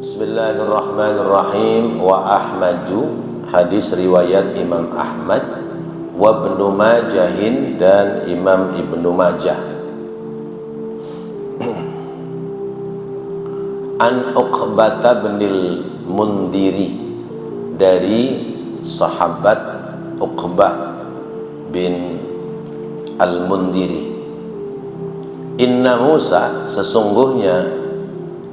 Bismillahirrahmanirrahim. Wa Ahmadu, hadis riwayat Imam Ahmad, wa Ibnu Majahin, dan Imam Ibnu Majah. An Uqbata binil Mundiri, dari sahabat Uqbah bin Al-Mundiri. Inna Musa, sesungguhnya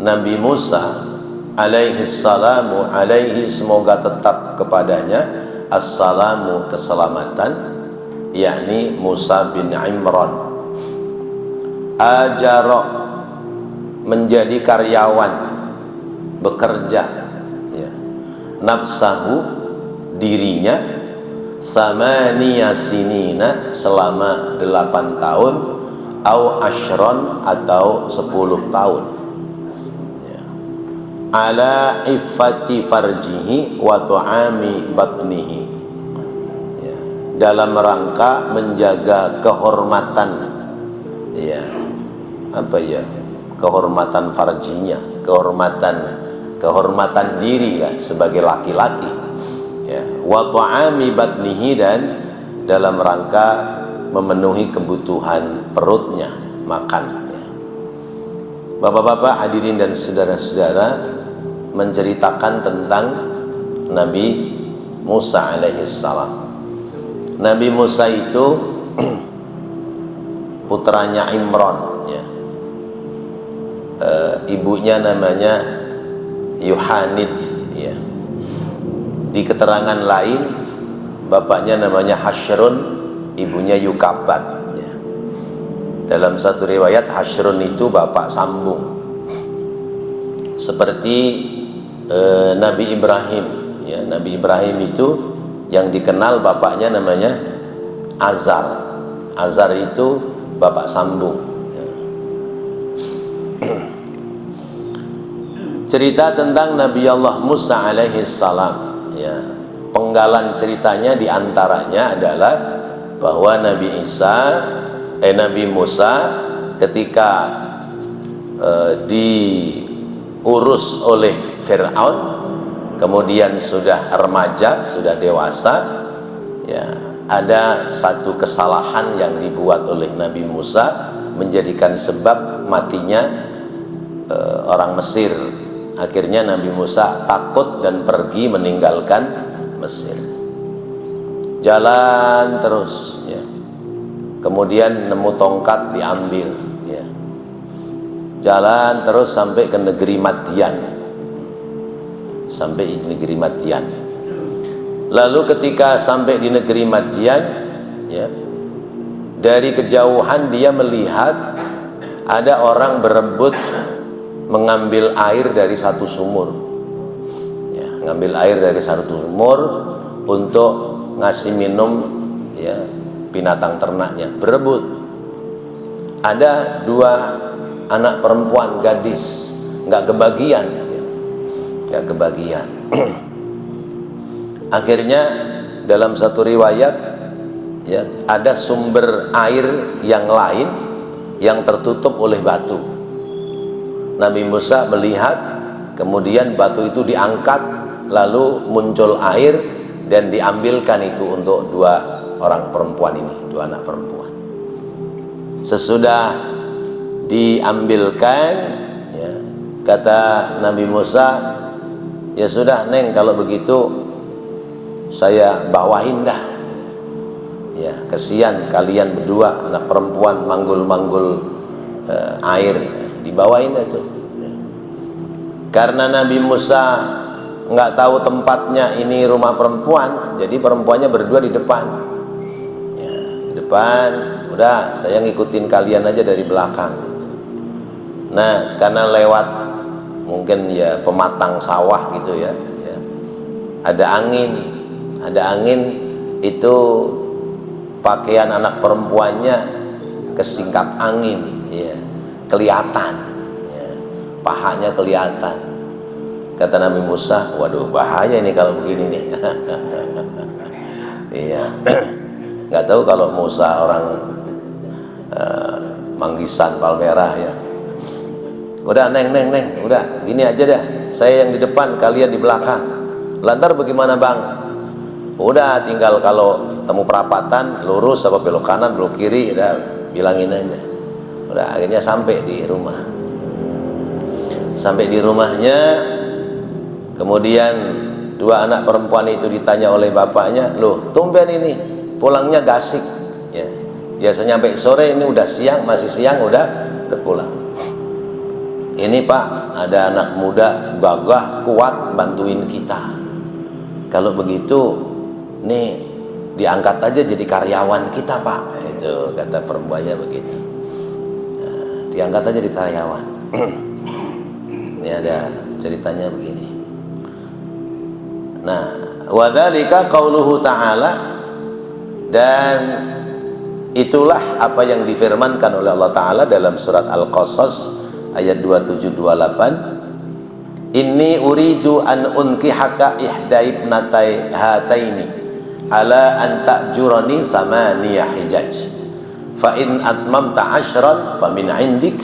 Nabi Musa alaihi salamu, alaihi semoga tetap kepadanya, assalamu keselamatan, yakni Musa bin Imran, ajaro menjadi karyawan, bekerja ya, nafsahu dirinya, samaniya sinina selama 8 tahun, au ashron atau 10 tahun, ala iffati farjihi wa tu'ami batnihi, ya, dalam rangka menjaga kehormatan, ya, apa ya, kehormatan farjinya, kehormatan diri lah sebagai laki-laki, ya, wa tu'ami batnihi, dan dalam rangka memenuhi kebutuhan perutnya, makan. Bapak-bapak, hadirin dan saudara-saudara, menceritakan tentang Nabi Musa alaihissalam. Nabi Musa itu putranya Imran, ya. Ibunya namanya Yuhanith, ya. Di keterangan lain bapaknya namanya Hashrun, ibunya Yukabat, ya. Dalam satu riwayat Hashrun itu bapak sambung, seperti Nabi Ibrahim, ya. Nabi Ibrahim itu yang dikenal bapaknya namanya Azar. Azar itu bapak sambung, ya. Cerita tentang Nabi Allah Musa alaihissalam, ya. Penggalan ceritanya diantaranya adalah bahwa Nabi Musa ketika diurus oleh Fir'aun, kemudian sudah remaja, sudah dewasa, ya, ada satu kesalahan yang dibuat oleh Nabi Musa menjadikan sebab matinya orang Mesir. Akhirnya Nabi Musa takut dan pergi meninggalkan Mesir, jalan terus, ya. Kemudian nemu tongkat, diambil, ya. Jalan terus sampai ke negeri Madian, Lalu ketika sampai di negeri Madian, ya, dari kejauhan dia melihat ada orang berebut mengambil air dari satu sumur, ya, ngambil air dari satu sumur untuk ngasih minum, ya, binatang ternaknya. Berebut. Ada 2 anak perempuan, gadis, nggak kebagian, ya. Nggak kebagian. Akhirnya dalam satu riwayat, ya, ada sumber air yang lain yang tertutup oleh batu. Nabi Musa melihat, kemudian batu itu diangkat, lalu muncul air dan diambilkan itu untuk 2 orang perempuan ini, 2 anak perempuan. Sesudah diambilkan, ya, kata Nabi Musa, ya sudah Neng, kalau begitu saya bawain dah, ya, kesian kalian berdua anak perempuan manggul-manggul air, dibawain itu, ya. Karena Nabi Musa nggak tahu tempatnya ini rumah perempuan, jadi perempuannya berdua di depan, ya, di depan. Udah, saya ngikutin kalian aja dari belakang. Nah, karena lewat mungkin ya pematang sawah gitu, ya, ya. Ada angin itu pakaian anak perempuannya kesingkap angin, ya, kelihatan, ya, pahanya kelihatan. Kata Nabi Musa, waduh bahaya ini kalau begini nih. Iya. Nggak tahu kalau Musa orang Manggisan Palmerah, ya. Udah Neng, udah gini aja dah, saya yang di depan, kalian di belakang. Lantar bagaimana bang? Udah tinggal kalau temu perapatan lurus apa belok kanan belok kiri, udah bilangin aja. Udah akhirnya sampai di rumah. Sampai di rumahnya, kemudian dua anak perempuan itu ditanya oleh bapaknya, loh tumben ini pulangnya gasik ya. Biasanya sampai sore, ini udah siang, masih siang udah pulang. Ini pak, ada anak muda gagah kuat bantuin kita. Kalau begitu nih diangkat aja jadi karyawan kita pak. Itu kata perempuannya begitu. Nah, diangkat aja jadi karyawan. Ini ada ceritanya begini. Nah, wadzalika qauluhu ta'ala, dan itulah apa yang difirmankan oleh Allah Ta'ala dalam surat Al-Qasas ayat 27-28, inni uridu an unkihaka ihda ibnatai hataini ala an ta'jurani samaniya hijaj fa in atmamta ashran fa min indik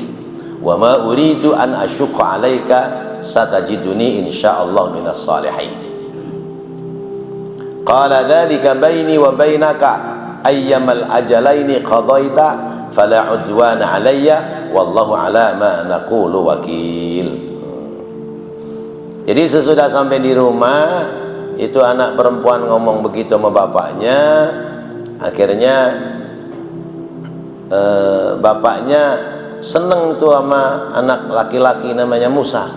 wa ma uridu an asyukha alaika satajiduni insyaallah minas salihin. Qala dzalika baini wa bainaka ayyamal ajalaini qadaita fala udwana alayya wallahu ala ma naqulu wakil. Jadi sesudah sampai di rumah, itu anak perempuan ngomong begitu sama bapaknya. Akhirnya bapaknya seneng tuh sama anak laki-laki namanya Musa.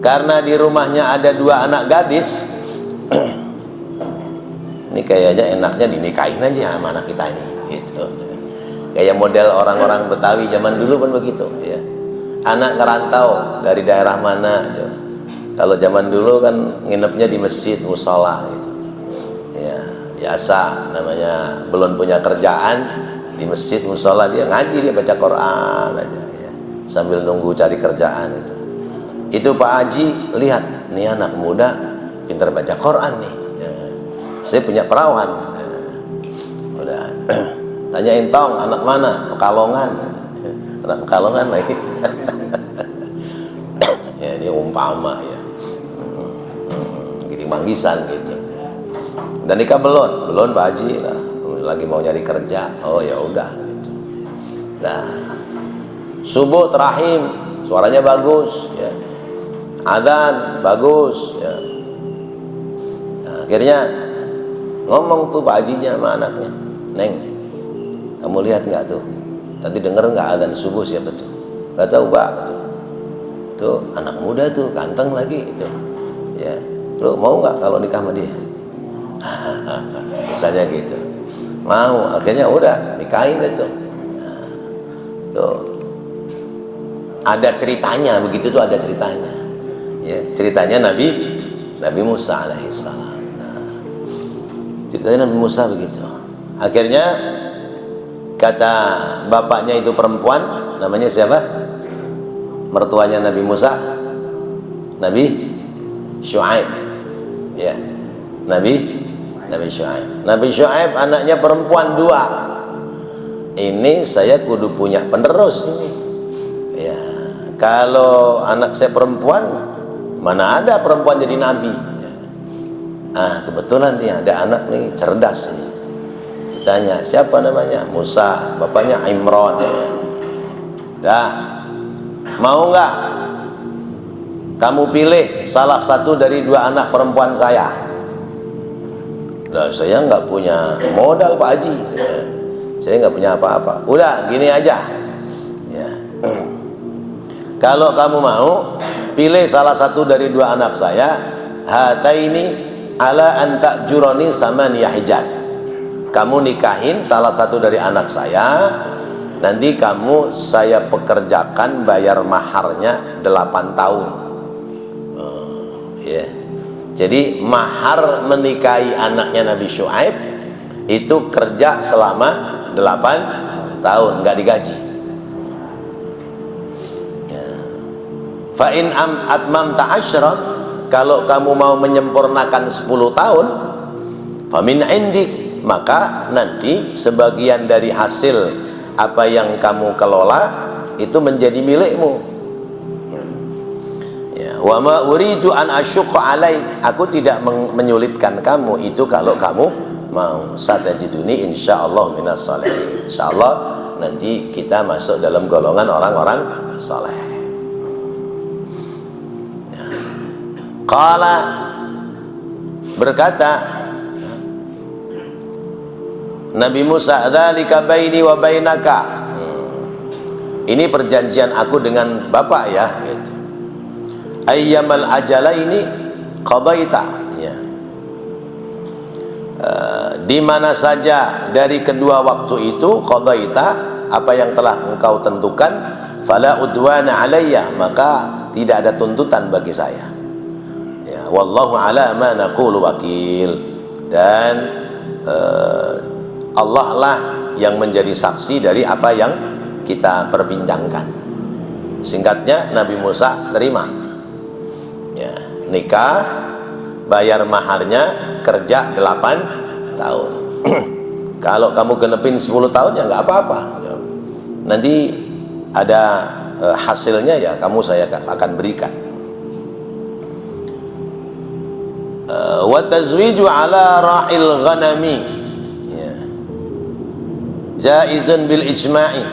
Karena di rumahnya ada dua anak gadis. Ini kayaknya enaknya dinikahin aja sama anak kita ini gitu. Kayak model orang-orang Betawi zaman dulu kan begitu ya. Anak ngerantau dari daerah mana gitu. Kalau zaman dulu kan nginepnya di masjid musola gitu. Ya, biasa namanya belum punya kerjaan, di masjid musola dia ngaji, dia baca Quran aja ya. Sambil nunggu cari kerjaan itu. Itu Pak Haji lihat, nih anak muda pintar baca Quran nih. Saya punya perawan. Udah tanyain tong anak mana? Pekalongan. Anak Pekalongan lagi. Ya dia umpama ya. Gini manggisan gitu. Dan nikah belum Pak Haji lah. Lagi mau nyari kerja. Oh ya udah gitu. Nah, subuh terahim, suaranya bagus ya. Adzan bagus ya. Nah, akhirnya ngomong tuh Pak Hajinya sama anaknya, Neng, kamu lihat nggak tuh? Tadi denger nggak adzan subuh siapa tuh? Nggak tahu Pak. Tuh anak muda tuh, ganteng lagi itu. Ya, lu mau nggak kalau nikah sama dia? Misalnya gitu. Mau, akhirnya udah nikahin itu. Nah, tuh ada ceritanya begitu tuh, ada ceritanya. Ya, ceritanya Nabi Musa alaihissalam. Ceritanya Nabi Musa begitu. Akhirnya kata bapaknya itu perempuan, namanya siapa? Mertuanya Nabi Musa, Nabi Syuaib. Ya, Nabi Syuaib. Nabi Syuaib anaknya perempuan 2. Ini saya kudu punya penerus ini. Ya, kalau anak saya perempuan, mana ada perempuan jadi nabi? Kebetulan nih ada anak nih cerdas nih. Ditanya siapa namanya? Musa, bapaknya Imran. Dah, mau nggak kamu pilih salah satu dari 2 anak perempuan saya? Nah, saya nggak punya modal Pak Haji. Saya nggak punya apa-apa. Udah gini aja. Ya. Kalau kamu mau pilih salah satu dari 2 anak saya, hataini ala anta juroni sama niyahijat. Kamu nikahin salah satu dari anak saya, nanti kamu saya pekerjakan bayar maharnya 8 tahun. Ya. Jadi mahar menikahi anaknya Nabi Syuaib itu kerja selama 8 tahun, nggak digaji. Ya. Fa in atmamta asyran, kalau kamu mau menyempurnakan 10 tahun, famin indik, maka nanti sebagian dari hasil apa yang kamu kelola itu menjadi milikmu. Wa ma uridu an asyqa alaik, aku tidak menyulitkan kamu itu kalau kamu mau. Satajiduni insyaallah minas shalihin, insyaallah nanti kita masuk dalam golongan orang-orang saleh. Qala, berkata Nabi Musa, dzalika baini wa bainaka, ini perjanjian aku dengan bapak ya, gitu. Ayyamal ajalaini qadaita, ya. Di mana saja dari kedua waktu itu, qadaita, apa yang telah engkau tentukan, fala udwana alayya, maka tidak ada tuntutan bagi saya. Ya, wallahu ala ma naqulu wakil, dan Allah lah yang menjadi saksi dari apa yang kita perbincangkan. Singkatnya, Nabi Musa terima, ya, nikah, bayar maharnya, kerja 8 tahun. Kalau kamu genepin 10 tahun ya nggak apa-apa, nanti ada hasilnya ya saya akan berikan. Wa tazwiju ala ra'il ghanami, ya, jaizun bil ijma'i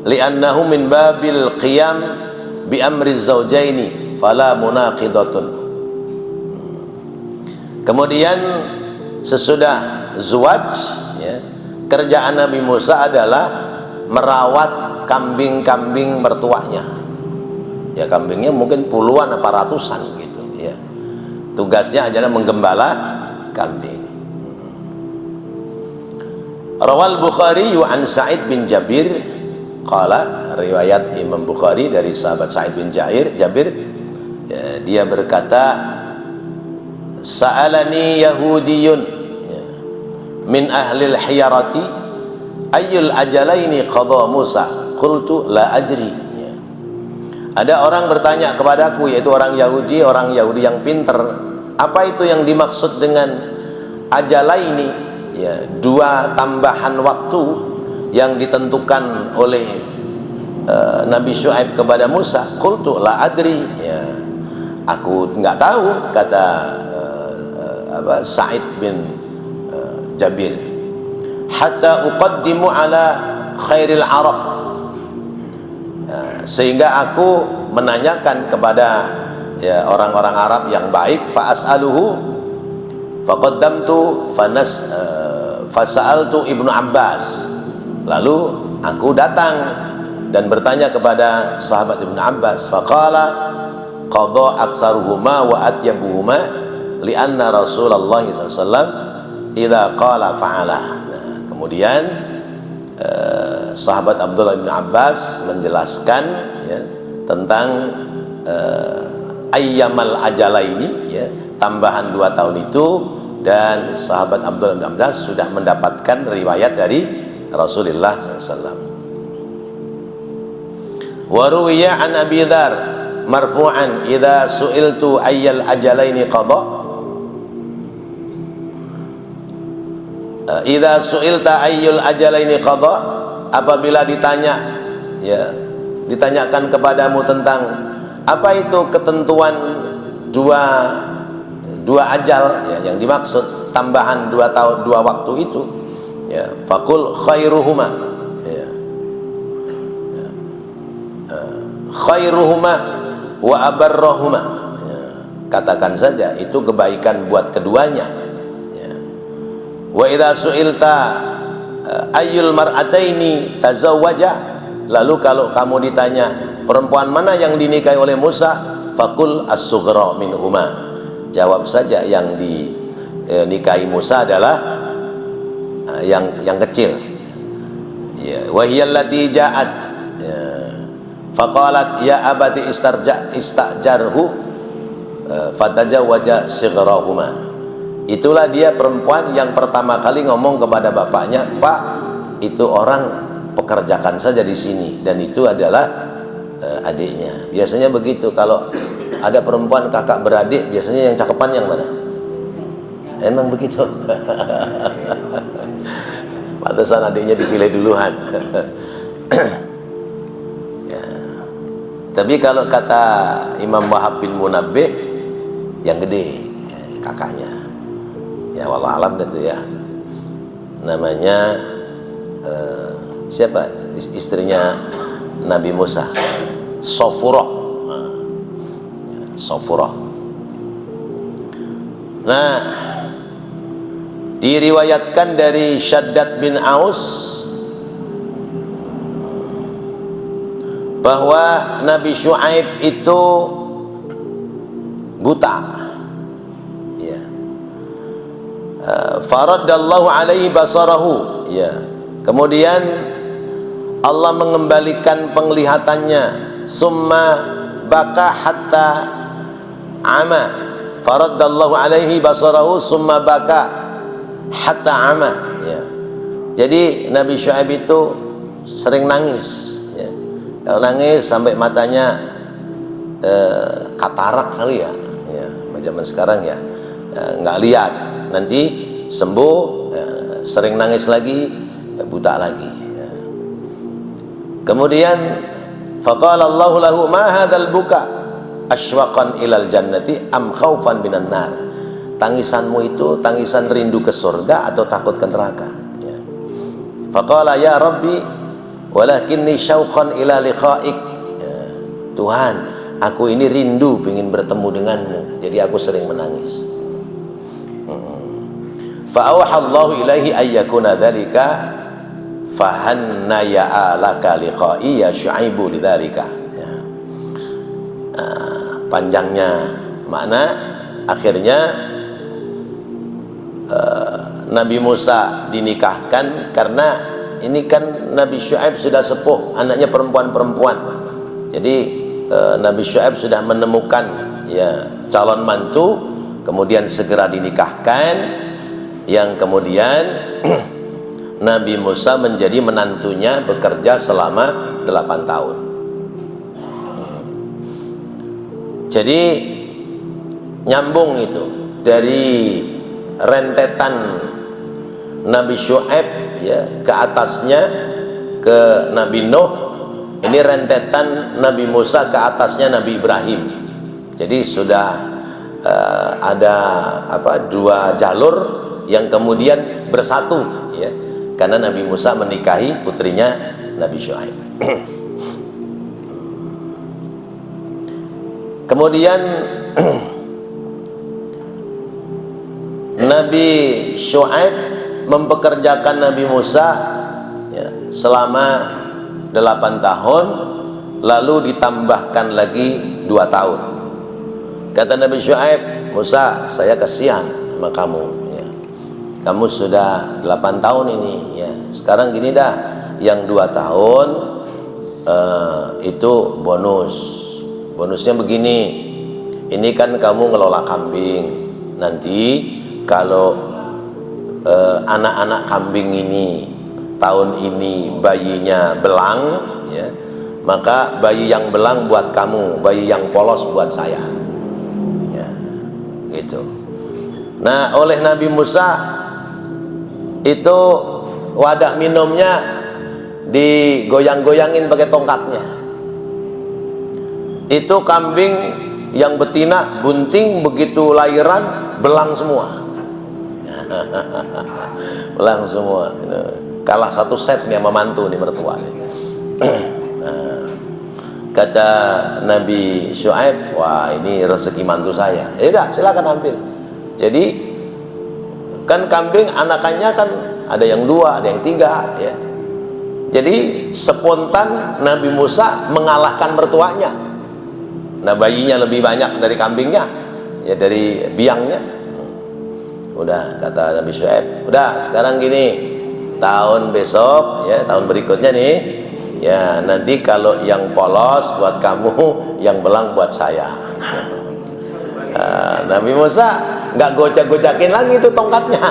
li'annahu min babil qiyam bi amri zawjaini fala munaqidatun. Kemudian sesudah zuwaj, ya, kerjaan Nabi Musa adalah merawat kambing-kambing mertuanya. Ya, kambingnya mungkin puluhan apa ratusan gitu, ya. Tugasnya adalah menggembala kambing. Rawal Bukhari an Sa'id bin Jabir qala, riwayat Imam Bukhari dari sahabat Sa'id bin Jabir, ya, dia berkata, sa'alani yahudiyun, ya, min ahlil hiyarati ayyul ajalaini qadha Musa, qultu la ajri, ya. Ada orang bertanya kepadaku, yaitu orang Yahudi yang pinter, apa itu yang dimaksud dengan ajalaini, ya, dua tambahan waktu yang ditentukan oleh Nabi Syuaib kepada Musa. Qultu la adri, ya, aku nggak tahu, kata Sa'id bin Jabir. Hatta uqaddimu ala khairil Arab, sehingga aku menanyakan kepada, ya, orang-orang Arab yang baik. Fa as'aluhu faqaddamtu fasa'altu Ibnu Abbas, lalu aku datang dan bertanya kepada sahabat Ibnu Abbas. Faqala qadha aktsaruhuma wa atyabuhuma li'anna Rasulullah SAW idza qala fa'ala. Nah, kemudian sahabat Abdullah bin Abbas menjelaskan, ya, tentang ayyamal ajala ini, ya, tambahan 2 tahun itu, dan sahabat Abdullah bin Abbas sudah mendapatkan riwayat dari Rasulullah SAW. Wa ruwiya an Abi Dzar marfu'an idza su'iltu ayyal ajalaini qada, idza su'ilta ayyul ajalaini qada, apabila ditanyakan kepadamu tentang apa itu ketentuan dua ajal, ya, yang dimaksud tambahan 2 tahun 2 waktu itu, ya, faqul khairuhuma, ya, khairuhuma wa abarrahuma, ya, katakan saja itu kebaikan buat keduanya, ya. Wa idza su'ilta ayyul mar'ataini tazawwaja, lalu kalau kamu ditanya perempuan mana yang dinikahi oleh Musa, faqul as-sughra minhuma, jawab saja yang dinikahi Musa adalah yang kecil, ya. Wa hiya allati ja'at, ya, faqalat ya abati istajarhu fatajawwaja sighrahuma, itulah dia perempuan yang pertama kali ngomong kepada bapaknya, Pak, itu orang pekerjakan saja di sini, dan itu adalah adiknya. Biasanya begitu, kalau ada perempuan kakak beradik, biasanya yang cakepan yang mana? Emang begitu. Pantesan adiknya dipilih duluan. Ya. Tapi kalau kata Imam Wahab bin Munabbih, yang gede, kakaknya. Ya wallah alam itu ya. Namanya siapa? Istrinya Nabi Musa, Sofurah. Sofurah. Nah, diriwayatkan dari Syaddad bin Aus bahwa Nabi Syuaib itu buta. Ya. Faraddallahu alaihi basarahu. Ya. Kemudian Allah mengembalikan penglihatannya. Summa baka hatta ama. Faraddallahu alaihi basarahu summa baka hatta ama. Ya. Jadi Nabi Syuaib itu sering nangis. Kalau nangis sampai matanya katarak kali ya, zaman sekarang ya, nggak lihat, nanti sembuh, sering nangis lagi, buta lagi. Ya. Kemudian, faqala Allahu lahu ma hadzal buka asyfaqan ilal jannati am khaufan minan nar. Tangisanmu itu tangisan rindu ke surga atau takut ke neraka. Ya. Faqala ya Rabbi walakinni syauqan ila liqa'ik. Ya, Tuhan, aku ini rindu ingin bertemu denganmu, jadi aku sering menangis. Fa auhallahu ilaihi ayyakuna dzalika fahanna ya alaka liqa'i ya Syuaibu lidzalika. Ya. Panjangnya makna akhirnya Nabi Musa dinikahkan karena ini kan Nabi Syuaib sudah sepuh, anaknya perempuan-perempuan. Jadi Nabi Syuaib sudah menemukan ya calon mantu, kemudian segera dinikahkan. Yang kemudian Nabi Musa menjadi menantunya, bekerja selama 8 tahun. Jadi nyambung itu dari rentetan Nabi Syuaib ya ke atasnya ke Nabi Nuh, ini rentetan Nabi Musa ke atasnya Nabi Ibrahim. Jadi sudah ada dua jalur yang kemudian bersatu ya, karena Nabi Musa menikahi putrinya Nabi Syuaib. Kemudian Nabi Syuaib mempekerjakan Nabi Musa ya, selama 8 tahun, lalu ditambahkan lagi 2 tahun. Kata Nabi Syuaib, Musa, saya kasihan sama kamu ya. Kamu sudah 8 tahun ini ya. Sekarang gini dah, yang 2 tahun itu bonusnya begini. Ini kan kamu ngelola kambing, nanti kalau anak-anak kambing ini tahun ini bayinya belang ya, maka bayi yang belang buat kamu, bayi yang polos buat saya ya, gitu. Nah, oleh Nabi Musa itu wadah minumnya digoyang-goyangin pakai tongkatnya. Itu kambing yang betina bunting begitu lahiran belang semua. Belang semua. Kalah 1 set nih sama mantu nih mertua nih. Kata Nabi Syuaib, wah ini rezeki mantu saya. Ya udah, silakan ambil. Jadi kan kambing anakannya kan ada yang 2, ada yang 3 ya. Jadi spontan Nabi Musa mengalahkan mertuanya. Nah, bayinya lebih banyak dari kambingnya ya, dari biangnya. Udah, kata Nabi Syuaib, udah sekarang gini, tahun besok ya, tahun berikutnya nih ya, nanti kalau yang polos buat kamu, yang belang buat saya. Nabi Musa nggak gocak-gocakin lagi itu tongkatnya.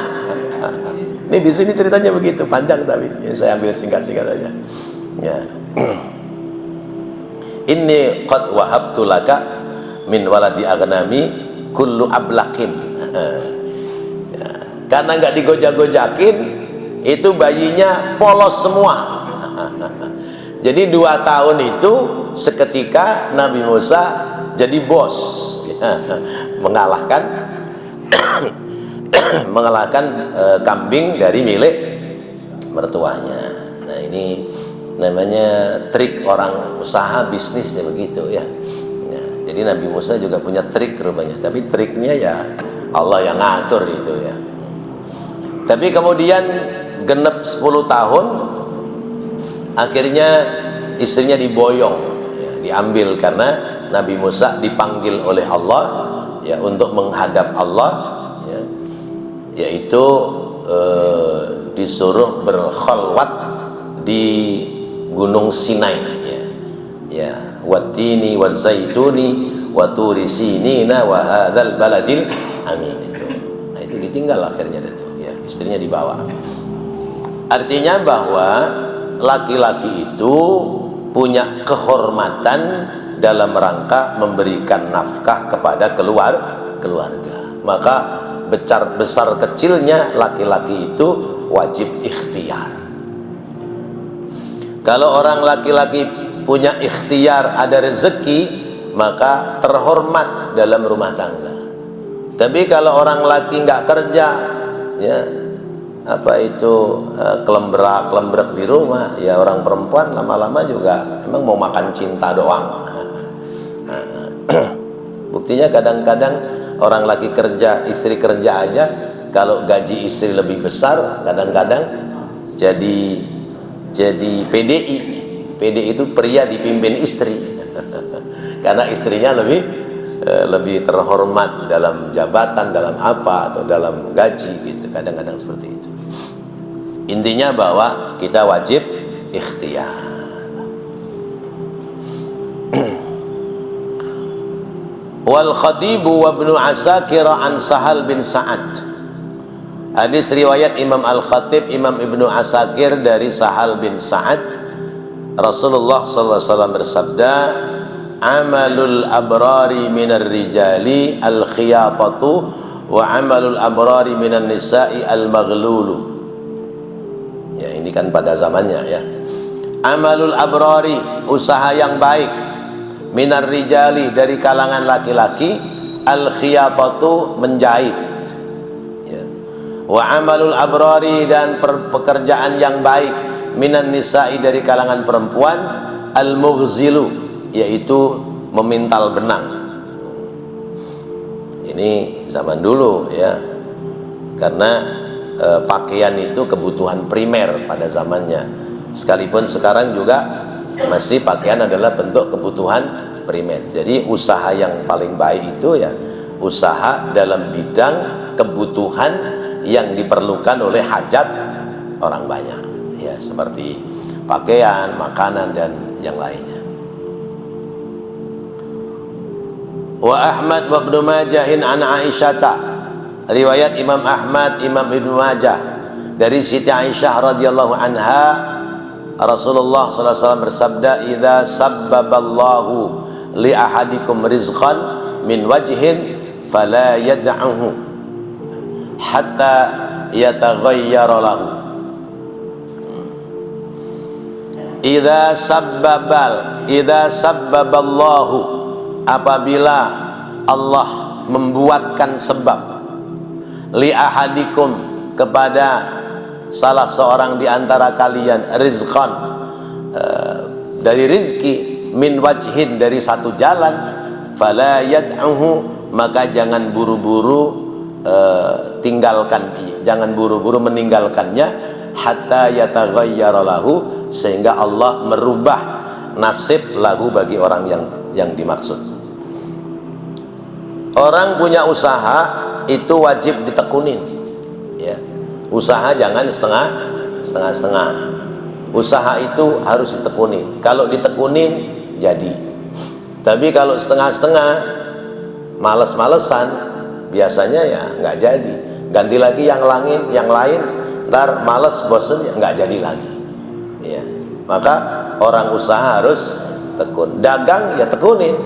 Ini di sini ceritanya begitu, panjang tapi ya, saya ambil singkat-singkat aja ya. Inni qad wahabtu laka min waladi aghnami kullu ablaqin. Karena nggak digojak-gojakin, itu bayinya polos semua. Jadi 2 tahun itu seketika Nabi Musa jadi bos, ya, mengalahkan kambing dari milik mertuanya. Nah, ini namanya trik orang usaha bisnis ya, begitu ya. Jadi Nabi Musa juga punya trik rupanya, tapi triknya ya Allah yang ngatur itu ya. Tapi kemudian genep 10 tahun, akhirnya istrinya diboyong, ya, diambil karena Nabi Musa dipanggil oleh Allah ya untuk menghadap Allah, ya, yaitu disuruh berkhalwat di Gunung Sinai, ya, ya, wattini wazaituni wa turi sinina wa hadzal baladil amin itu. Nah, itu ditinggal akhirnya itu, ya, istrinya dibawa. Artinya bahwa laki-laki itu punya kehormatan dalam rangka memberikan nafkah kepada keluarga. Maka besar kecilnya laki-laki itu wajib ikhtiar. Kalau orang laki-laki punya ikhtiar, ada rezeki, maka terhormat dalam rumah tangga. Tapi kalau orang laki nggak kerja, ya, apa itu kelembrak di rumah, ya orang perempuan lama-lama juga emang mau makan cinta doang. Buktinya kadang-kadang orang laki kerja, istri kerja aja, kalau gaji istri lebih besar, kadang-kadang jadi PDI. PDI itu pria dipimpin istri. Karena istrinya lebih terhormat dalam jabatan, dalam apa, atau dalam gaji gitu. Kadang-kadang seperti itu. Intinya bahwa kita wajib ikhtiar. Wal Khatibu wa Ibnu Asakir an Sahal bin Sa'ad. Hadis riwayat Imam Al-Khatib, Imam Ibnu Asakir dari Sahal bin Sa'ad. Rasulullah sallallahu alaihi wasallam bersabda, amalul abrari minar rijali al-khiyatatu wa amalul abrari minan nisa'i al-maghlulu. Ya, ini kan pada zamannya ya. Amalul abrari, usaha yang baik, minar rijali, dari kalangan laki-laki, al-khiyatatu, menjahit, ya. Wa amalul abrari, dan pekerjaan yang baik, minan nisa'i, dari kalangan perempuan, al-mughzilu, yaitu memintal benang. Ini zaman dulu ya, karena pakaian itu kebutuhan primer pada zamannya. Sekalipun sekarang juga masih pakaian adalah bentuk kebutuhan primer. Jadi usaha yang paling baik itu ya usaha dalam bidang kebutuhan yang diperlukan oleh hajat orang banyak, ya, seperti pakaian, makanan, dan yang lainnya. Wa Ahmad wa Ibnu Majahin an Aisyata, riwayat Imam Ahmad, Imam Ibnu Majah dari Siti Aisyah radhiyallahu anha, Rasulullah sallallahu alaihi wasallam bersabda, idza sabbaballahu li ahadikum rizqan min wajhin fala yad'uhu hatta yataghayyara lahu. Idza sabbaballahu, apabila Allah membuatkan sebab, li ahadikum, kepada salah seorang di antara kalian, rizqan, dari rizki, min wajhin, dari satu jalan, fala yad'uhu, maka jangan buru-buru jangan buru-buru meninggalkannya, hatta yataghayyara lahu, sehingga Allah merubah nasib lahu, bagi orang yang dimaksud. Orang punya usaha itu wajib ditekunin, ya. Usaha jangan setengah-setengah. Usaha itu harus ditekunin. Kalau ditekunin jadi. Tapi kalau setengah-setengah, males-malesan, biasanya ya nggak jadi. Ganti lagi yang lain, ntar males, bosen, ya nggak jadi lagi. Ya. Maka orang usaha harus tekun. Dagang ya tekunin.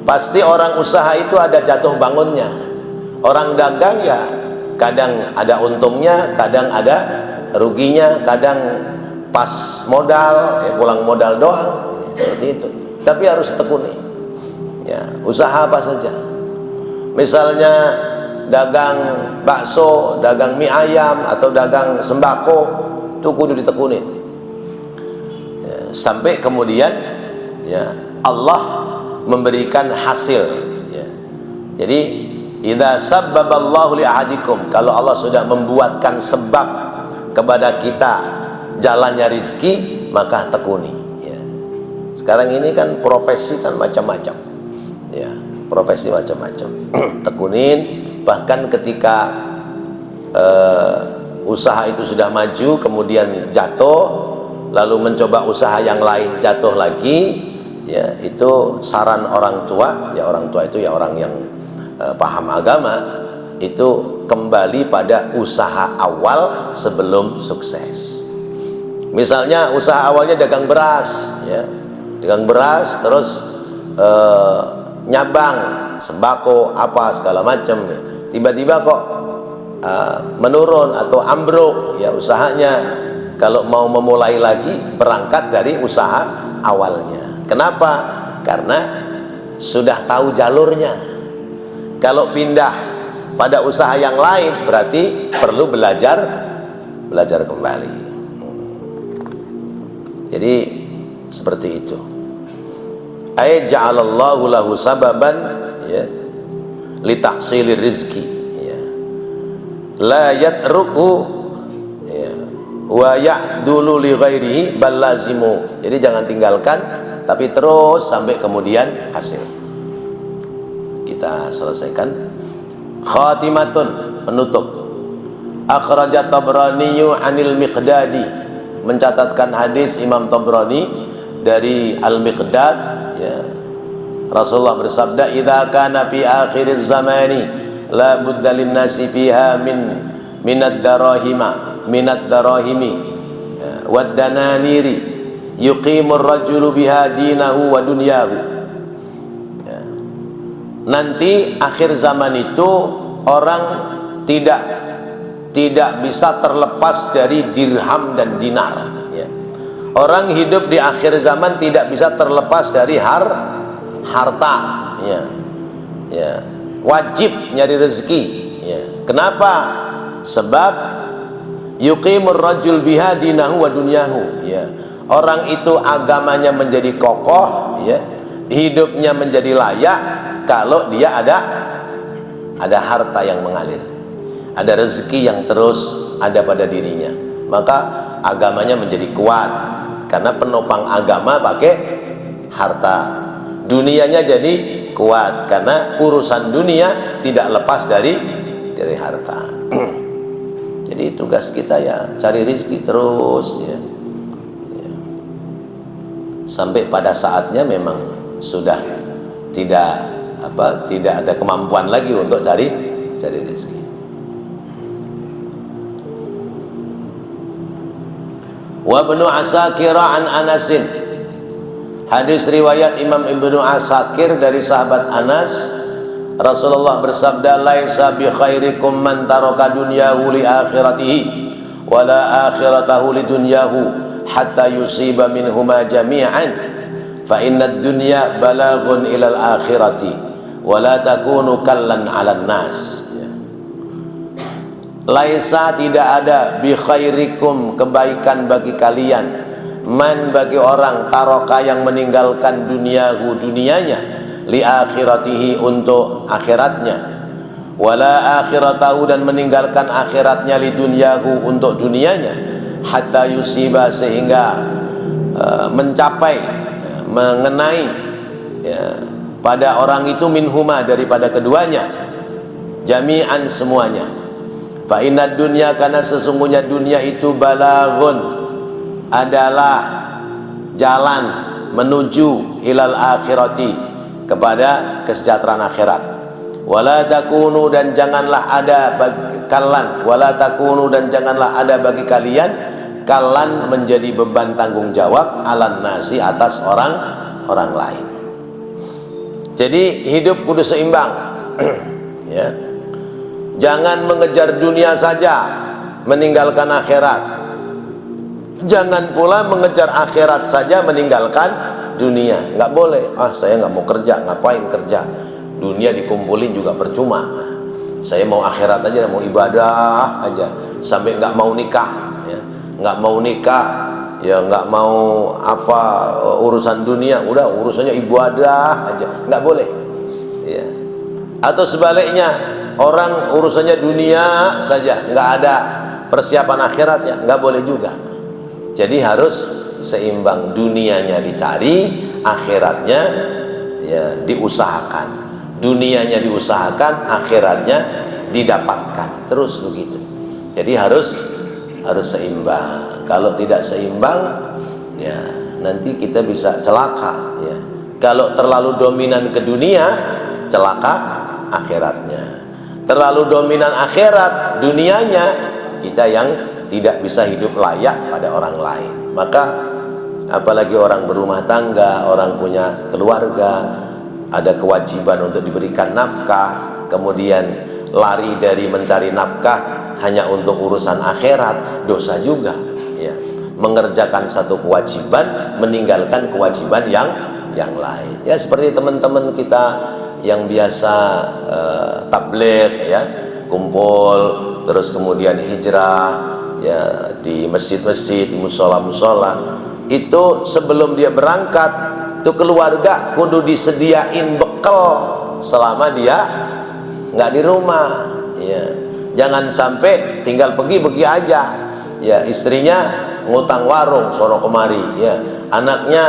Pasti orang usaha itu ada jatuh bangunnya. Orang dagang ya kadang ada untungnya, kadang ada ruginya, kadang pas modal, ya pulang modal doang, seperti itu. Tapi harus tekuni. Ya, usaha apa saja. Misalnya dagang bakso, dagang mie ayam, atau dagang sembako, itu kudu ditekunin. Ya, sampai kemudian ya Allah memberikan hasil. Ya. Jadi idza sabbaballahu li ahadikum, kalau Allah sudah membuatkan sebab kepada kita jalannya rizki, maka tekuni. Ya. Sekarang ini kan profesi kan macam-macam. Ya, profesi macam-macam. Tekunin, bahkan ketika usaha itu sudah maju kemudian jatuh, lalu mencoba usaha yang lain jatuh lagi, ya itu saran orang tua. Ya orang tua itu ya orang yang paham agama, itu kembali pada usaha awal sebelum sukses. Misalnya usaha awalnya dagang beras, ya dagang beras, terus nyabang sembako apa segala macam, ya. Tiba-tiba kok menurun atau ambruk, ya usahanya. Kalau mau memulai lagi, berangkat dari usaha awalnya. Kenapa? Karena sudah tahu jalurnya. Kalau pindah pada usaha yang lain, berarti perlu belajar kembali. Jadi seperti itu. Ay ja'alallahu lahu sababan, ya, li tahsilir rizki, ya. La yatruku, ya, wa ya'dulu li ghairihi bal lazimu. Jadi jangan tinggalkan, tapi terus sampai kemudian hasil. Kita selesaikan. Khatimatun, penutup. Akhrajat Tabrani 'anil Miqdadi, mencatatkan hadis Imam Tabrani dari Al-Miqdad, ya. Rasulullah bersabda, "Idza kana fi akhiriz zamani la budda lin-nasi fiha minad darahimi wad dananiri yuqimur rajulu biha dinahu wa dunyahu." Ya. Nanti akhir zaman itu orang tidak bisa terlepas dari dirham dan dinar, ya. Orang hidup di akhir zaman tidak bisa terlepas dari harta, ya. Ya. Wajib nyari rezeki, ya. Kenapa? Sebab yuqimur rajul biha dinahu wa dunyahu, ya. Orang itu agamanya menjadi kokoh, ya. Hidupnya menjadi layak kalau dia ada harta yang mengalir, ada rezeki yang terus ada pada dirinya, maka agamanya menjadi kuat. Karena penopang agama pakai harta. Dunianya jadi kuat karena urusan dunia tidak lepas dari harta. Jadi tugas kita ya cari rezeki terus, ya. Ya. Sampai pada saatnya memang sudah tidak ada kemampuan lagi untuk cari rezeki. Wa Ibnu Asakir an Anasin, hadis riwayat Imam Ibnu Asakir dari sahabat Anas, Rasulullah bersabda, "Laisa bi khairikum man taraka dunyahu li akhiratihi wa la akhiratahu li dunyahu hatta yusiba minhuma jami'an fa inna ad-dunya balaghun ila al-akhirati wa la takunu kallan 'alan nas." Laisa, tidak ada, bi khairikum, kebaikan bagi kalian, man, bagi orang, taroka yang meninggalkan duniahu, dunianya, li akhiratihi, untuk akhiratnya, wala akhiratahu, dan meninggalkan akhiratnya, li dunyahu, untuk dunianya, hatta yusiba, sehingga mencapai, mengenai, ya, pada orang itu, minhuma, daripada keduanya, jami'an, semuanya. Fa inna dunya, karena sesungguhnya dunia itu, balaghun, adalah jalan menuju ilal akhirati, kepada kesejahteraan akhirat. Wala takunu, dan janganlah ada bagi kalian, wala takunu, dan janganlah ada bagi kalian, kalian menjadi beban tanggung jawab, alan nasi, atas orang lain. Jadi hidup kudu seimbang. Ya. Jangan mengejar dunia saja, meninggalkan akhirat. Jangan pula mengejar akhirat saja meninggalkan dunia. Nggak boleh. Saya nggak mau kerja, ngapain kerja? Dunia dikumpulin juga percuma. Saya mau akhirat aja, mau ibadah aja. Sampai nggak mau nikah, ya. Nggak mau nikah, ya nggak mau apa urusan dunia. Udah urusannya ibadah aja. Nggak boleh. Ya. Atau sebaliknya, orang urusannya dunia saja, nggak ada persiapan akhiratnya, nggak boleh juga. Jadi harus seimbang, dunianya dicari, akhiratnya ya diusahakan. Dunianya diusahakan, akhiratnya didapatkan. Terus begitu. Jadi harus seimbang. Kalau tidak seimbang, ya nanti kita bisa celaka. Ya. Kalau terlalu dominan ke dunia, celaka akhiratnya. Terlalu dominan akhirat, dunianya, kita yang tidak bisa hidup layak pada orang lain. Maka apalagi orang berumah tangga, orang punya keluarga, ada kewajiban untuk diberikan nafkah, kemudian lari dari mencari nafkah hanya untuk urusan akhirat, dosa juga ya. Mengerjakan satu kewajiban, meninggalkan kewajiban yang lain. Ya seperti teman-teman kita yang biasa tabligh ya, kumpul terus kemudian hijrah ya di masjid-masjid, di musola-musola, itu sebelum dia berangkat itu keluarga kudu disediain bekal selama dia nggak di rumah ya. Jangan sampai tinggal pergi aja ya, istrinya ngutang warung sono kemari ya, anaknya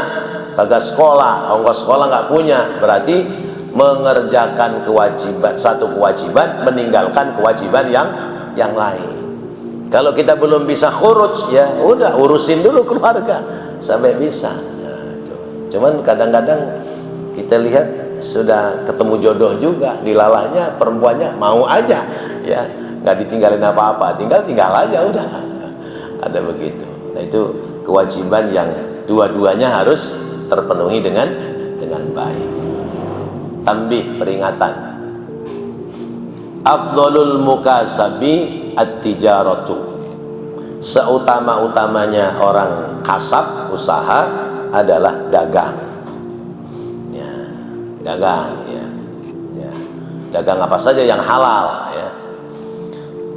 kagak sekolah, ongkos sekolah nggak punya, berarti mengerjakan kewajiban, satu kewajiban meninggalkan kewajiban yang lain. Kalau kita belum bisa khuruj, ya udah urusin dulu keluarga sampai bisa. Cuman kadang-kadang kita lihat sudah ketemu jodoh juga, dilalahnya perempuannya mau aja, ya nggak ditinggalin apa-apa, tinggal aja udah. Ada begitu. Nah itu kewajiban yang dua-duanya harus terpenuhi dengan baik. Tambih, peringatan. Afdhalul mukasabi at-tijaratu. Seutama-utamanya orang kasab, usaha adalah dagang. Ya, dagang ya. Ya. Dagang apa saja yang halal ya.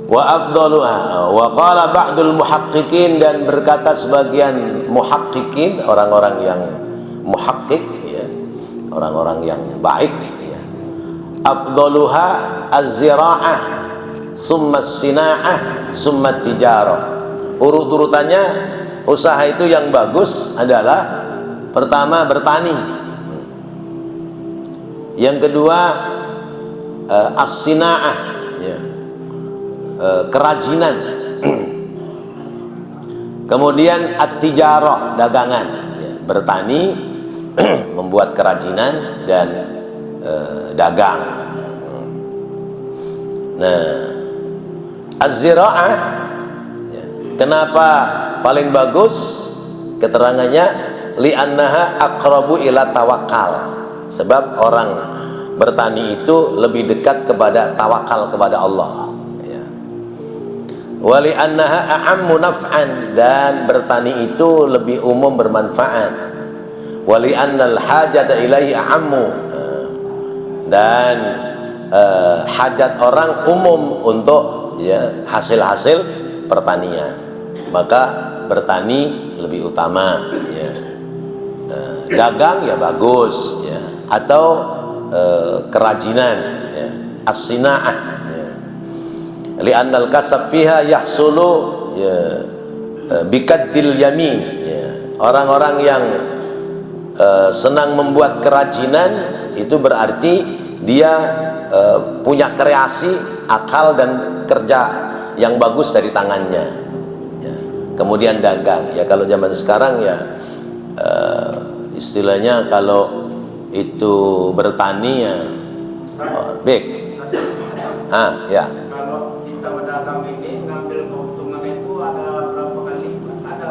Wa afdaluha wa qala ba'dul muhaqqiqin, dan berkata sebagian muhaqqiqin, orang-orang yang muhaqqiq ya, orang-orang yang baik ya. Afdaluha az-zira'ah summa as-sina'ah summa tijarah. Urut-urutannya usaha itu yang bagus adalah pertama bertani, yang kedua as-sina'ah ya, kerajinan, kemudian at-tijarah, dagangan ya, bertani membuat kerajinan dan dagang. Nah, az-zira'ah ya, kenapa paling bagus? Keterangannya li'annaha aqrabu ila tawakal, sebab orang bertani itu lebih dekat kepada tawakal kepada Allah ya. Wa li'annaha a'ammu naf'an, dan bertani itu lebih umum bermanfaat. Wa li'annal hajata ilaihi a'ammu, dan hajat orang umum untuk ya hasil-hasil pertanian, maka bertani lebih utama ya. Dagang ya bagus ya, atau kerajinan ya, as-sina'ah ya. Li'annal kasab fiha yahsulu ya, bikaddil yamin ya. Orang-orang yang senang membuat kerajinan itu berarti dia punya kreasi, akal dan kerja yang bagus dari tangannya ya. Kemudian dagang ya, kalau zaman sekarang ya istilahnya kalau itu bertani ya baik ya. Kalau kita berdagang ini ngambil keuntungan itu ada berapa kali? Ada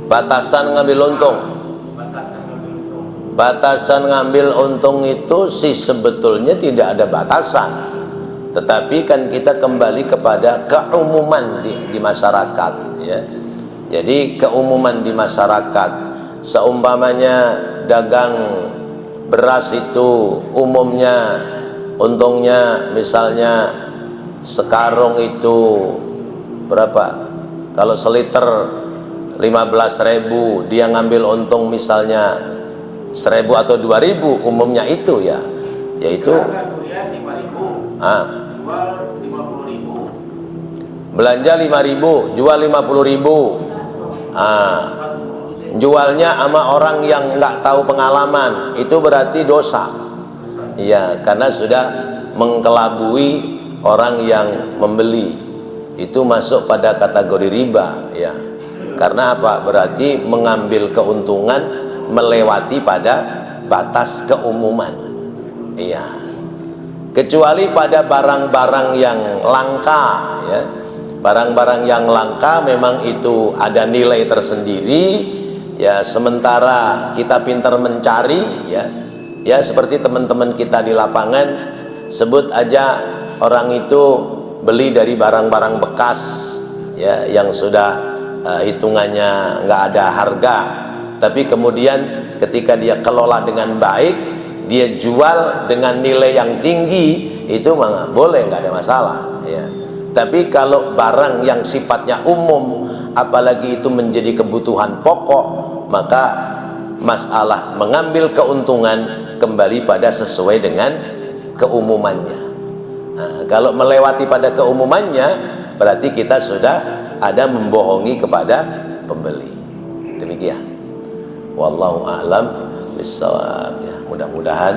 Batasan ngambil untung. Batasan ngambil untung itu sih sebetulnya tidak ada batasan, tetapi kan kita kembali kepada keumuman di masyarakat ya. Jadi keumuman di masyarakat, seumpamanya dagang beras itu umumnya untungnya misalnya sekarung itu berapa? Kalau seliter 15.000, dia ngambil untung misalnya 1.000 atau 2.000, umumnya itu ya, yaitu durian 5.000, jual 50.000. Belanja 5.000, jual 50.000. Jualnya sama orang yang nggak tahu pengalaman, itu berarti dosa. Iya, karena sudah mengkelabui orang yang membeli, itu masuk pada kategori riba, ya. Karena apa? Berarti mengambil keuntungan melewati pada batas keumuman. Iya. Kecuali pada barang-barang yang langka, ya. Barang-barang yang langka memang itu ada nilai tersendiri, ya. Sementara kita pintar mencari, ya. Ya seperti teman-teman kita di lapangan, sebut aja orang itu beli dari barang-barang bekas, ya, yang sudah hitungannya nggak ada harga, tapi kemudian ketika dia kelola dengan baik, dia jual dengan nilai yang tinggi, itu mah boleh, nggak ada masalah, ya. Tapi kalau barang yang sifatnya umum, apalagi itu menjadi kebutuhan pokok, maka masalah mengambil keuntungan kembali pada sesuai dengan keumumannya. Nah, kalau melewati pada keumumannya, berarti kita sudah ada membohongi kepada pembeli. Demikian. Wallahu a'lam bishawab. Ya, mudah-mudahan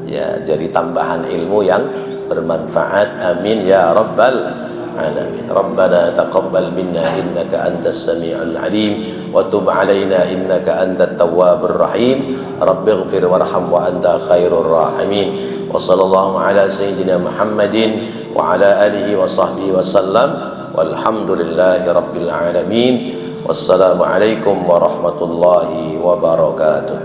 ya jadi tambahan ilmu yang bermanfaat. Amin ya rabbal alamin. Rabbana taqabbal minna innaka antas samiul alim wa tub alaina innaka antat tawwabur rahim. Rabbighfir warham wa anta khairur rahimin. Wa sallallahu ala sayyidina Muhammadin wa ala alihi wa sahbihi wa sallam. Walhamdulillahi rabbil alamin. Wassalamu alaikum warahmatullahi wabarakatuh.